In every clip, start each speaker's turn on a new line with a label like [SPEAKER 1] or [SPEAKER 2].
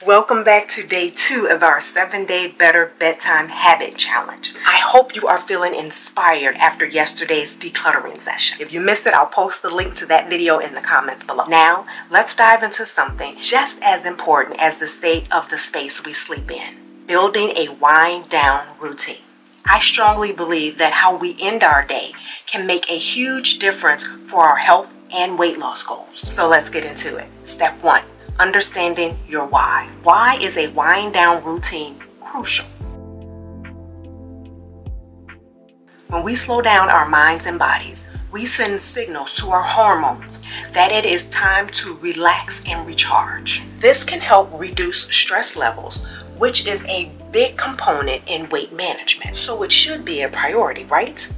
[SPEAKER 1] Welcome back to day 2 of our 7-day Better Bedtime Habit Challenge. I hope you are feeling inspired after yesterday's decluttering session. If you missed it, I'll post the link to that video in the comments below. Now, let's dive into something just as important as the state of the space we sleep in: building a wind down routine. I strongly believe that how we end our day can make a huge difference for our health and weight loss goals. So let's get into it. Step 1. Understanding your why. Why is a wind down routine crucial? When we slow down our minds and bodies, we send signals to our hormones that it is time to relax and recharge. This can help reduce stress levels, which is a big component in weight management, so it should be a priority, right?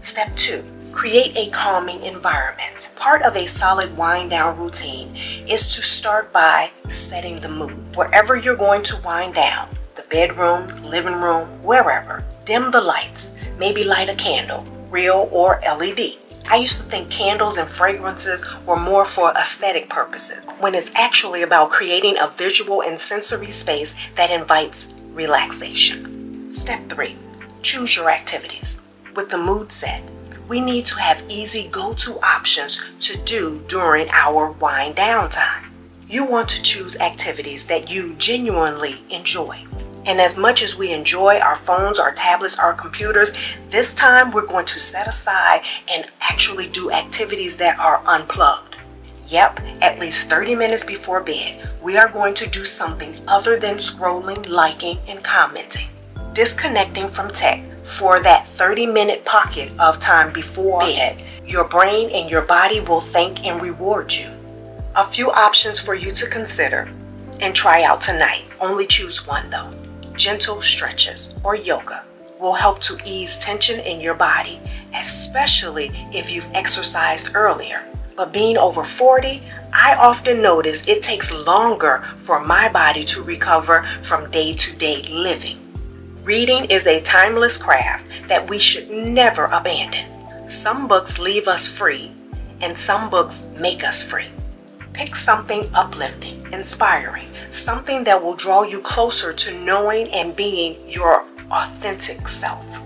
[SPEAKER 1] Step 2. Create a calming environment. Part of a solid wind down routine is to start by setting the mood. Wherever you're going to wind down, the bedroom, living room, wherever, dim the lights. Maybe light a candle, real or LED. I used to think candles and fragrances were more for aesthetic purposes, when it's actually about creating a visual and sensory space that invites relaxation. Step 3. Choose your activities. With the mood set, we need to have easy go-to options to do during our wind down time. You want to choose activities that you genuinely enjoy. And as much as we enjoy our phones, our tablets, our computers, this time we're going to set aside and actually do activities that are unplugged. Yep, at least 30 minutes before bed, we are going to do something other than scrolling, liking, and commenting. Disconnecting from tech for that 30-minute pocket of time before bed, your brain and your body will thank and reward you. A few options for you to consider and try out tonight. Only choose one though. Gentle stretches or yoga will help to ease tension in your body, especially if you've exercised earlier. But being over 40, I often notice it takes longer for my body to recover from day-to-day living. Reading is a timeless craft that we should never abandon. Some books leave us free, and some books make us free. Pick something uplifting, inspiring, something that will draw you closer to knowing and being your authentic self.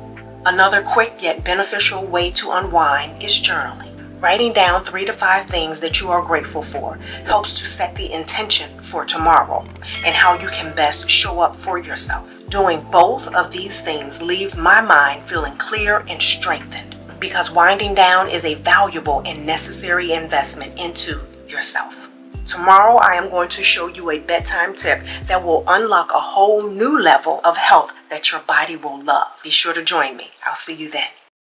[SPEAKER 1] Another quick yet beneficial way to unwind is journaling. Writing down 3 to 5 things that you are grateful for helps to set the intention for tomorrow and how you can best show up for yourself. Doing both of these things leaves my mind feeling clear and strengthened, because winding down is a valuable and necessary investment into yourself. Tomorrow I am going to show you a bedtime tip that will unlock a whole new level of health that your body will love. Be sure to join me. I'll see you then.